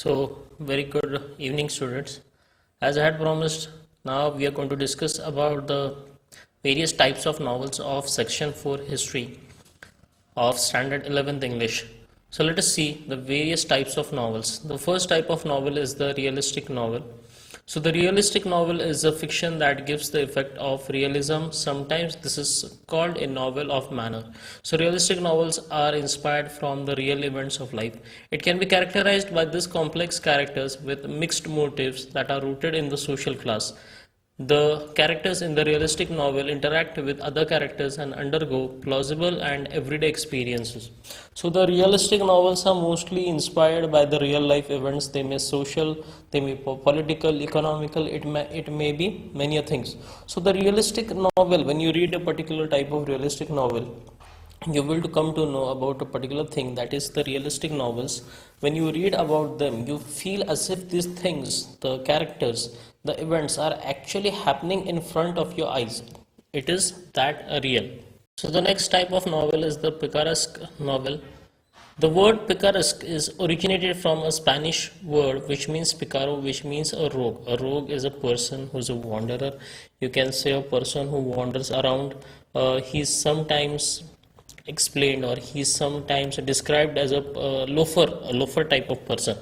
Very good evening, students. As I had promised, now we are going to discuss about the various types of novels of Section 4 History of Standard 11th English. So, let us see the various types of novels. The first type of novel is the realistic novel. So, the realistic novel is a fiction that gives the effect of realism. Sometimes this is called a novel of manner. So, realistic novels are inspired from the real events of life. It can be characterized by these complex characters with mixed motives that are rooted in the social class. The characters in the realistic novel interact with other characters and undergo plausible and everyday experiences. So, the realistic novels are mostly inspired by the real life events. They may social, they may political, economical, it may be many things. So, the realistic novel, when you read a particular type of realistic novel, you will come to know about a particular thing, that is the realistic novels. When you read about them, you feel as if these things, the characters, the events are actually happening in front of your eyes. It is that real. So the next type of novel is the picaresque novel. The word picaresque is originated from a Spanish word which means picaro, which means a rogue. A rogue is a person who is a wanderer. You can say a person who wanders around. He's sometimes explained, or he's sometimes described as a loafer type of person.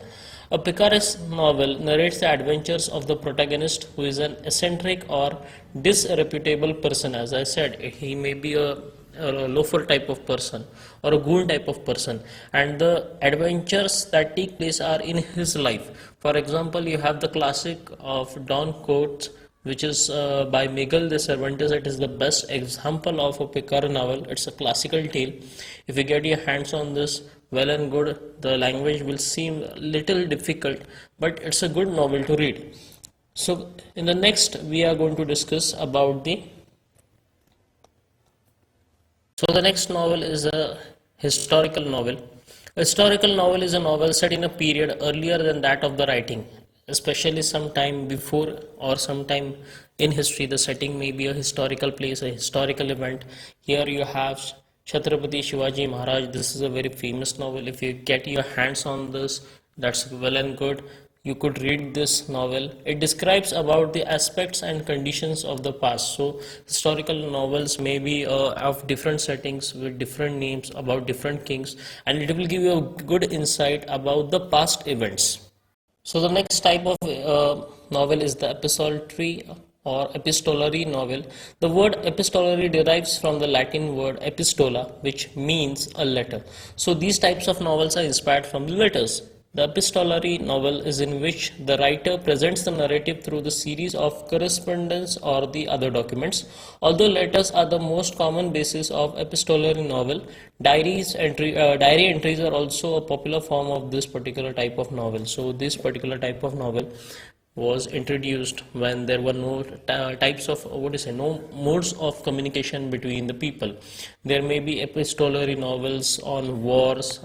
A picaresque novel narrates the adventures of the protagonist, who is an eccentric or disreputable person. As I said, he may be a loafer type of person or a goon type of person, and the adventures that take place are in his life. For example, you have the classic of Don Quixote, which is by Miguel de Cervantes. It is the best example of a Picaresque novel. It's a classical tale. If you get your hands on this, well and good. The language will seem a little difficult, but it's a good novel to read. So in the next, we are going to discuss about the next novel is a historical novel. A historical novel is a novel set in a period earlier than that of the writing, especially sometime before or sometime in history. The setting may be a historical place, a historical event. Here you have Chhatrapati Shivaji Maharaj. This is a very famous novel. If you get your hands on this, that's well and good. You could read this novel. It describes about the aspects and conditions of the past. So historical novels may be of different settings with different names, about different kings, and it will give you a good insight about the past events. So the next type of novel is the epistolary novel. The word epistolary derives from the Latin word epistola, which means a letter. So these types of novels are inspired from the letters. The epistolary novel is in which the writer presents the narrative through the series of correspondence or the other documents. Although letters are the most common basis of epistolary novel, diary entries are also a popular form of this particular type of novel. So this particular type of novel was introduced when there were no no modes of communication between the people. There may be epistolary novels on wars,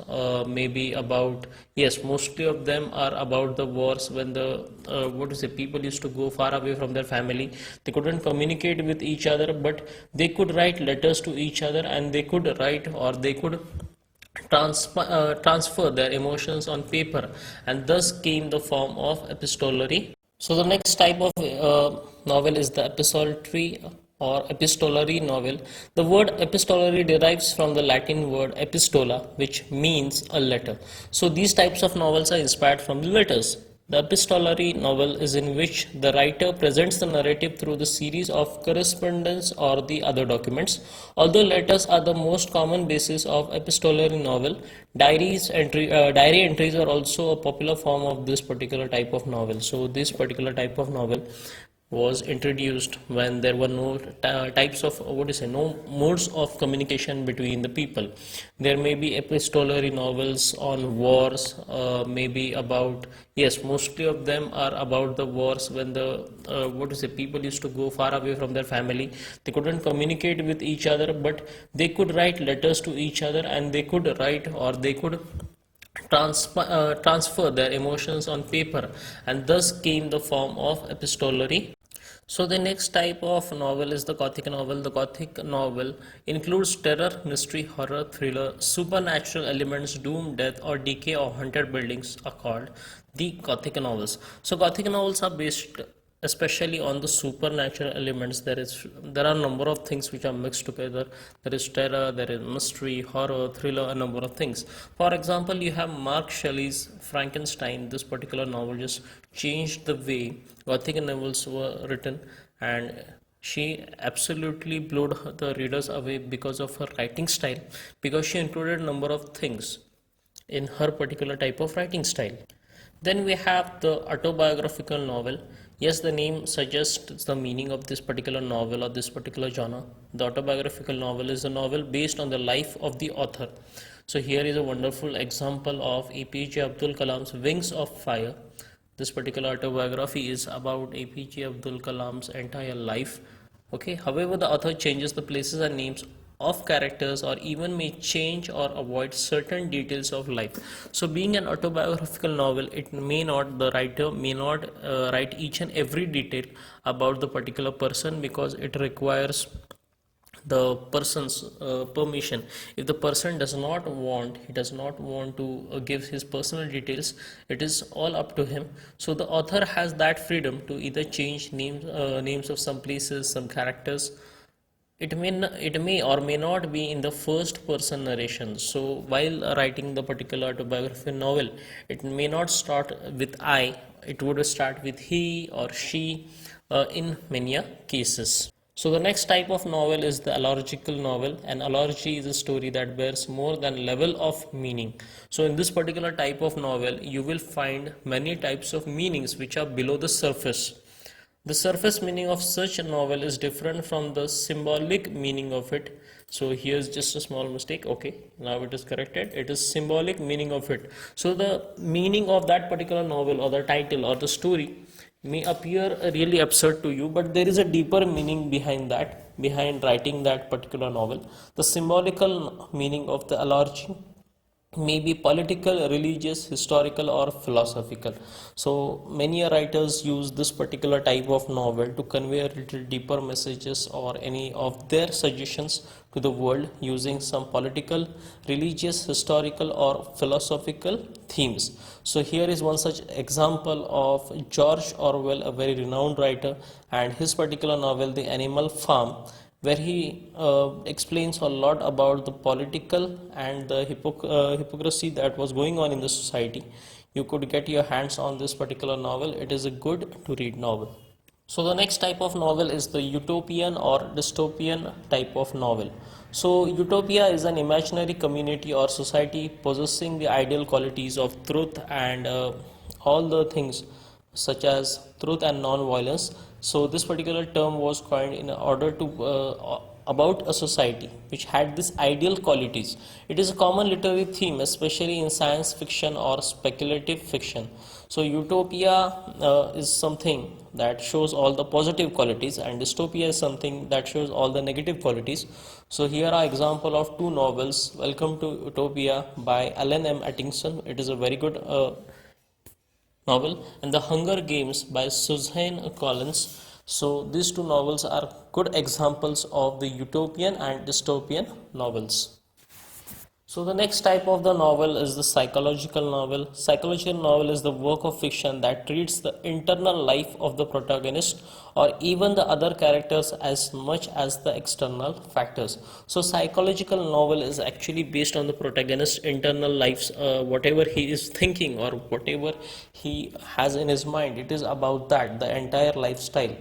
maybe about, yes, mostly of them are about the wars when the people used to go far away from their family. They couldn't communicate with each other, but they could write letters to each other, and they could write, or they could transfer their emotions on paper, and thus came the form of epistolary. So the next type of novel is the epistolary novel. The word epistolary derives from the Latin word epistola, which means a letter. So these types of novels are inspired from the letters. The epistolary novel is in which the writer presents the narrative through the series of correspondence or the other documents. Although letters are the most common basis of epistolary novel, diary entries are also a popular form of this particular type of novel. So this particular type of novel was introduced when there were no no modes of communication between the people. There may be epistolary novels on wars, maybe about, yes, mostly of them are about the wars when the people used to go far away from their family. They couldn't communicate with each other, but they could write letters to each other, and they could write, or they could transfer their emotions on paper, and thus came the form of epistolary. So the next type of novel is the Gothic novel. The Gothic novel includes terror, mystery, horror, thriller, supernatural elements, doom, death, or decay of haunted buildings are called the Gothic novels. So Gothic novels are based especially on the supernatural elements. There are a number of things which are mixed together. There is terror, there is mystery, horror, thriller, a number of things. For example, you have Mark Shelley's Frankenstein. This particular novel just changed the way Gothic novels were written, and she absolutely blew the readers away because of her writing style, because she included a number of things in her particular type of writing style. Then we have the autobiographical novel. Yes, the name suggests the meaning of this particular novel or this particular genre. The autobiographical novel is a novel based on the life of the author. So here is a wonderful example of APJ Abdul Kalam's Wings of Fire. This particular autobiography is about APJ Abdul Kalam's entire life. Okay, however, the author changes the places and names of characters, or even may change or avoid certain details of life. So being an autobiographical novel, it may not, the writer may not write each and every detail about the particular person, because it requires the person's permission. If the person does not want, he does not want to give his personal details, it is all up to him. So the author has that freedom to either change names of some places, some characters. It may or may not be in the first person narration. So while writing the particular autobiographical novel, it may not start with I, it would start with he or she in many cases. So the next type of novel is the allergical novel. An allergy is a story that bears more than level of meaning. So in this particular type of novel, you will find many types of meanings which are below the surface. The surface meaning of such a novel is different from the symbolic meaning of it. So here's just a small mistake. Okay, now it is corrected. It is symbolic meaning of it. So the meaning of that particular novel or the title or the story may appear really absurd to you, but there is a deeper meaning behind that, behind writing that particular novel. The symbolical meaning of the allergy may be political, religious, historical, or philosophical. So many writers use this particular type of novel to convey a little deeper messages or any of their suggestions to the world using some political, religious, historical, or philosophical themes. So here is one such example of George Orwell, a very renowned writer, and his particular novel, The Animal Farm, where he explains a lot about the political and the hypocrisy that was going on in the society. You could get your hands on this particular novel. It is a good to read novel. So the next type of novel is the utopian or dystopian type of novel. So utopia is an imaginary community or society possessing the ideal qualities of truth and all the things such as truth and non-violence. So this particular term was coined in order to about a society which had these ideal qualities. It is a common literary theme, especially in science fiction or speculative fiction. So utopia is something that shows all the positive qualities, and dystopia is something that shows all the negative qualities. So here are example of two novels. Welcome to Utopia by Alan M. Atkinson. It is a very good novel, and The Hunger Games by Suzanne Collins. So these two novels are good examples of the utopian and dystopian novels. So the next type of the novel is the psychological novel. Psychological novel is the work of fiction that treats the internal life of the protagonist or even the other characters as much as the external factors. So psychological novel is actually based on the protagonist's internal lives, whatever he is thinking or whatever he has in his mind. It is about that, the entire lifestyle.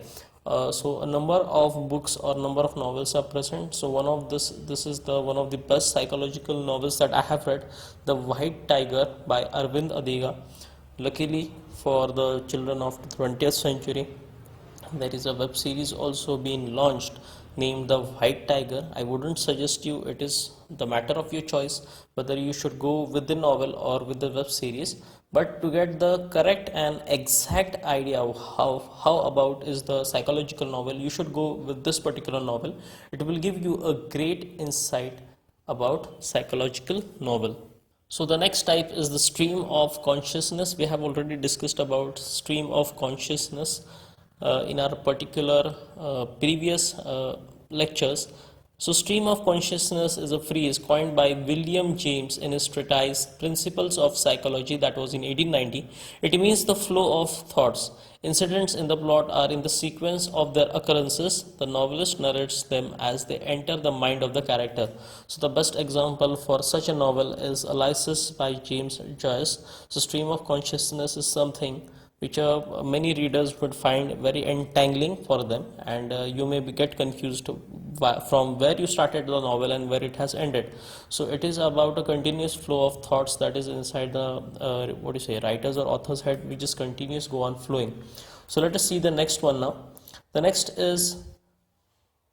So a number of books or number of novels are present. So this is the one of the best psychological novels that I have read, The White Tiger by Arvind Adiga. Luckily for the children of the 20th century, there is a web series also being launched named The White Tiger. I wouldn't suggest you, it is the matter of your choice whether you should go with the novel or with the web series. But to get the correct and exact idea of how about is the psychological novel, you should go with this particular novel. It will give you a great insight about psychological novel. So the next type is the stream of consciousness. We have already discussed about stream of consciousness. in our particular previous lectures. So, stream of consciousness is a phrase coined by William James in his treatise Principles of Psychology, that was in 1890. It means the flow of thoughts. Incidents in the plot are in the sequence of their occurrences. The novelist narrates them as they enter the mind of the character. So, the best example for such a novel is Ulysses by James Joyce. So, stream of consciousness is something which many readers would find very entangling for them, and you may get confused from where you started the novel and where it has ended. So it is about a continuous flow of thoughts that is inside the what do you say, writer's or author's head, which just continues go on flowing. So let us see the next one now. The next is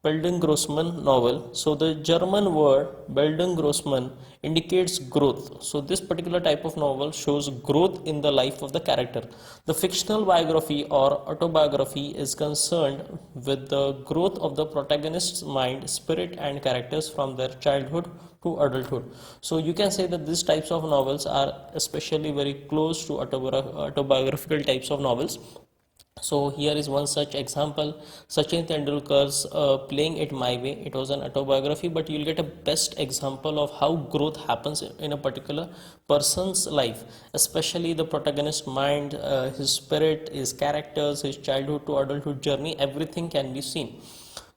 Bildungsroman novel. So the German word Bildungsroman indicates growth. So this particular type of novel shows growth in the life of the character. The fictional biography or autobiography is concerned with the growth of the protagonist's mind, spirit and characters from their childhood to adulthood. So you can say that these types of novels are especially very close to autobiographical types of novels. So here is one such example, Sachin Tendulkar's Playing It My Way. It was an autobiography, but you'll get a best example of how growth happens in a particular person's life, especially the protagonist's mind, his spirit, his characters, his childhood to adulthood journey, everything can be seen.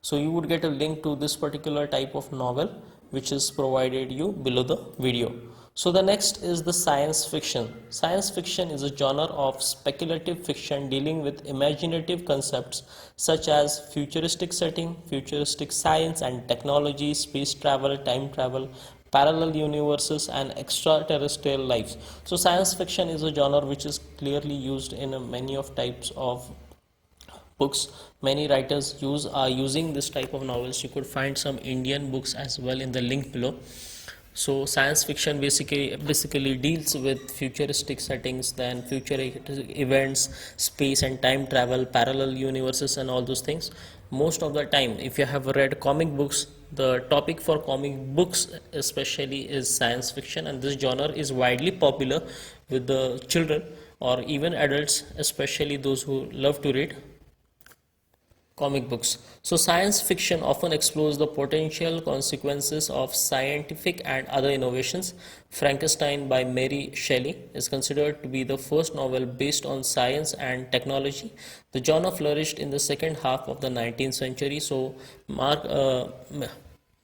So you would get a link to this particular type of novel, which is provided you below the video. So the next is the science fiction. Science fiction is a genre of speculative fiction dealing with imaginative concepts such as futuristic setting, futuristic science and technology, space travel, time travel, parallel universes and extraterrestrial lives. So science fiction is a genre which is clearly used in many of types of books. Many writers are using this type of novels. You could find some Indian books as well in the link below. So science fiction basically deals with futuristic settings, then future events, space and time travel, parallel universes and all those things. Most of the time, if you have read comic books, the topic for comic books especially is science fiction, and this genre is widely popular with the children or even adults, especially those who love to read comic books. So science fiction often explores the potential consequences of scientific and other innovations. Frankenstein by Mary Shelley is considered to be the first novel based on science and technology. The genre flourished in the second half of the 19th century. So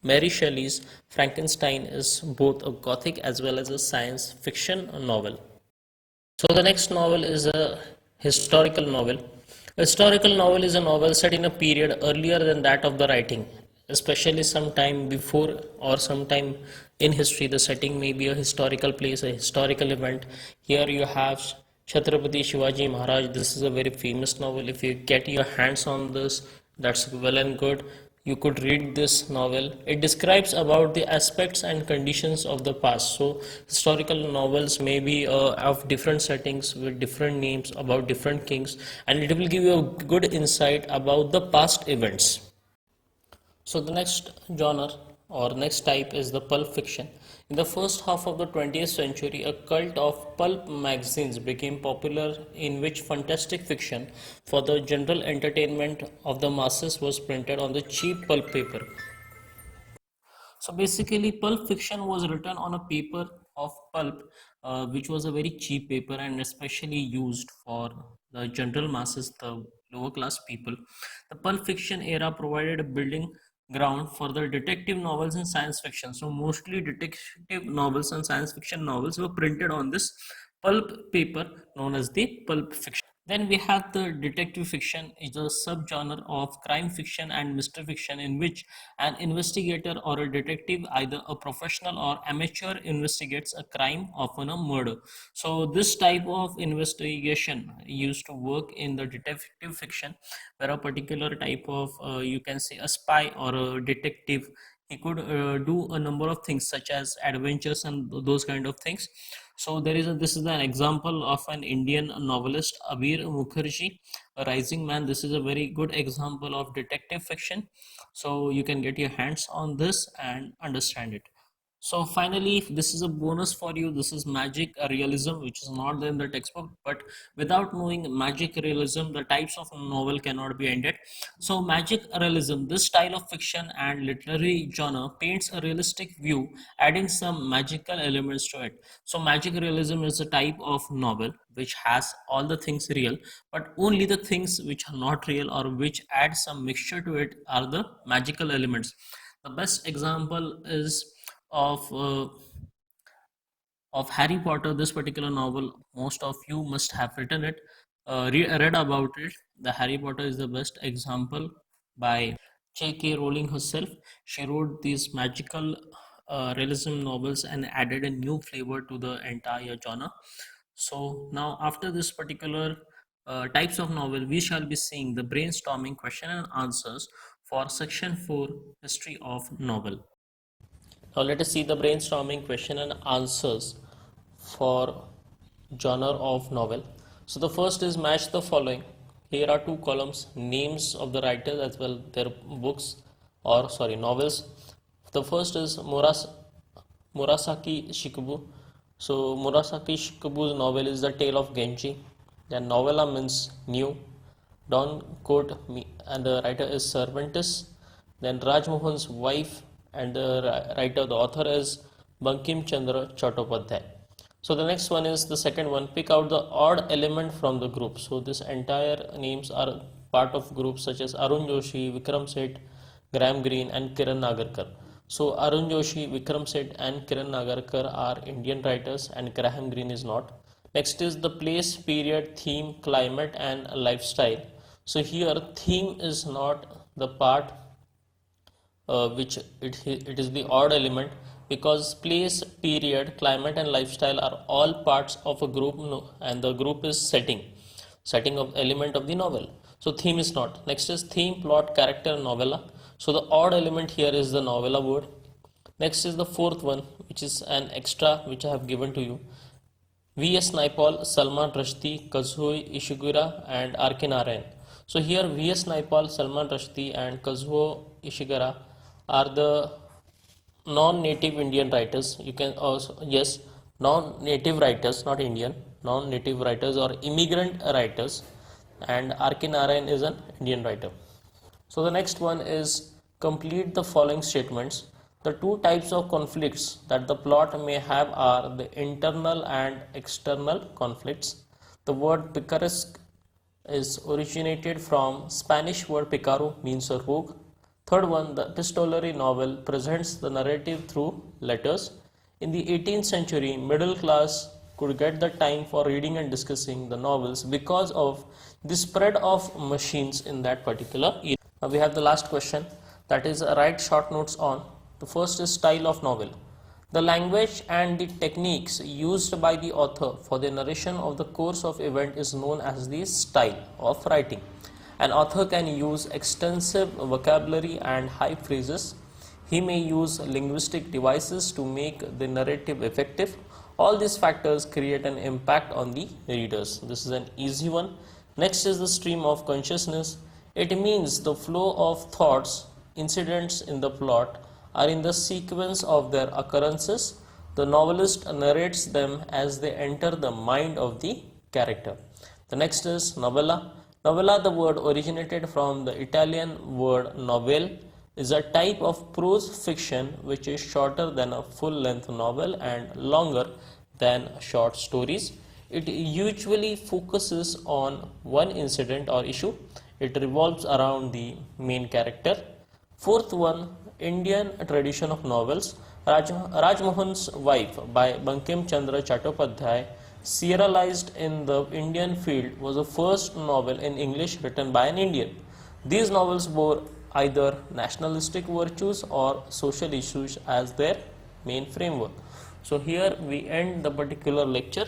Mary Shelley's Frankenstein is both a Gothic as well as a science fiction novel. So the next novel is a historical novel. A historical novel is a novel set in a period earlier than that of the writing, especially sometime before or sometime in history. The setting may be a historical place, a historical event. Here you have Chhatrapati Shivaji Maharaj. This is a very famous novel. If you get your hands on this, that's well and good. You could read this novel. It describes about the aspects and conditions of the past. So historical novels may be of different settings with different names about different kings, and it will give you a good insight about the past events. So the next genre or next type is the pulp fiction. In the first half of the 20th century, a cult of pulp magazines became popular in which fantastic fiction for the general entertainment of the masses was printed on the cheap pulp paper. So basically, pulp fiction was written on a paper of pulp, which was a very cheap paper and especially used for the general masses, the lower class people. The pulp fiction era provided a building ground for the detective novels and science fiction. So mostly detective novels and science fiction novels were printed on this pulp paper known as the pulp fiction. Then we have the detective fiction, is a subgenre of crime fiction and mystery fiction in which an investigator or a detective, either a professional or amateur, investigates a crime, often a murder. So this type of investigation used to work in the detective fiction, where a particular type of you can say a spy or a detective, he could do a number of things such as adventures and those kind of things. So this is an example of an Indian novelist, Abir Mukherjee, a rising man. This is a very good example of detective fiction. So you can get your hands on this and understand it. So finally, this is a bonus for you. This is magic realism, which is not there in the textbook. But without knowing magic realism, the types of novel cannot be ended. So magic realism, this style of fiction and literary genre, paints a realistic view, adding some magical elements to it. So magic realism is a type of novel which has all the things real, but only the things which are not real or which add some mixture to it are the magical elements. The best example is of uh, of Harry Potter. This particular novel, most of you must have written it, read about it. The Harry Potter is the best example by J.K. Rowling herself. She wrote these magical realism novels and added a new flavor to the entire genre. So now, after this particular types of novel, we shall be seeing the brainstorming question and answers for section 4, history of novel. Now let us see the brainstorming question and answers for genre of novel. So the first is match the following. Here are two columns, names of the writers as well their books or sorry novels. The first is Murasaki Shikubu. So Murasaki Shikubu's novel is The Tale of Genji. Then novella means new. Don quote me and the writer is Cervantes. Then Rajmohan's wife and the writer, the author is Bankim Chandra Chattopadhyay. So the next one is the second one. Pick out the odd element from the group. So this entire names are part of groups such as Arun Joshi, Vikram Seth, Graham Greene, and Kiran Nagarkar. So Arun Joshi, Vikram Seth, and Kiran Nagarkar are Indian writers, and Graham Greene is not. Next is the place, period, theme, climate, and lifestyle. So here theme is not the part which it is the odd element, because place, period, climate, and lifestyle are all parts of a group, and the group is setting of element of the novel. So theme is not. Next is theme, plot, character, novella. So the odd element here is the novella word. Next is the fourth one, which is an extra which I have given to you. V.S. Naipaul, Salman Rushdie, Kazuo Ishiguro, and R.K. Narayan. So here V.S. Naipaul, Salman Rushdie, and Kazuo Ishiguro are the non-native Indian writers. You can also, yes, non-native writers, not Indian, non-native writers or immigrant writers, and R.K. Narayan is an Indian writer. So the next one is complete the following statements. The two types of conflicts that the plot may have are the internal and external conflicts. The word picaresque is originated from Spanish word picaro, means a rogue. Third one, the epistolary novel presents the narrative through letters. In the 18th century, middle class could get the time for reading and discussing the novels because of the spread of machines in that particular era. Now we have the last question, that is write short notes on. The first is style of novel. The language and the techniques used by the author for the narration of the course of event is known as the style of writing. An author can use extensive vocabulary and high phrases. He may use linguistic devices to make the narrative effective. All these factors create an impact on the readers. This is an easy one. Next is the stream of consciousness. It means the flow of thoughts, incidents in the plot are in the sequence of their occurrences. The novelist narrates them as they enter the mind of the character. The next is novella. Novella, the word originated from the Italian word novelle, is a type of prose fiction which is shorter than a full-length novel and longer than short stories. It usually focuses on one incident or issue. It revolves around the main character. Fourth one, Indian tradition of novels. Rajmohan's Wife by Bankim Chandra Chattopadhyay, serialized in the Indian field, was the first novel in English written by an Indian. These novels bore either nationalistic virtues or social issues as their main framework. So here we end the particular lecture.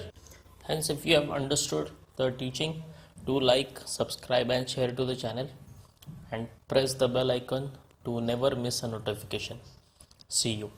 Hence, if you have understood the teaching, do like, subscribe and share to the channel, and press the bell icon to never miss a notification. See you.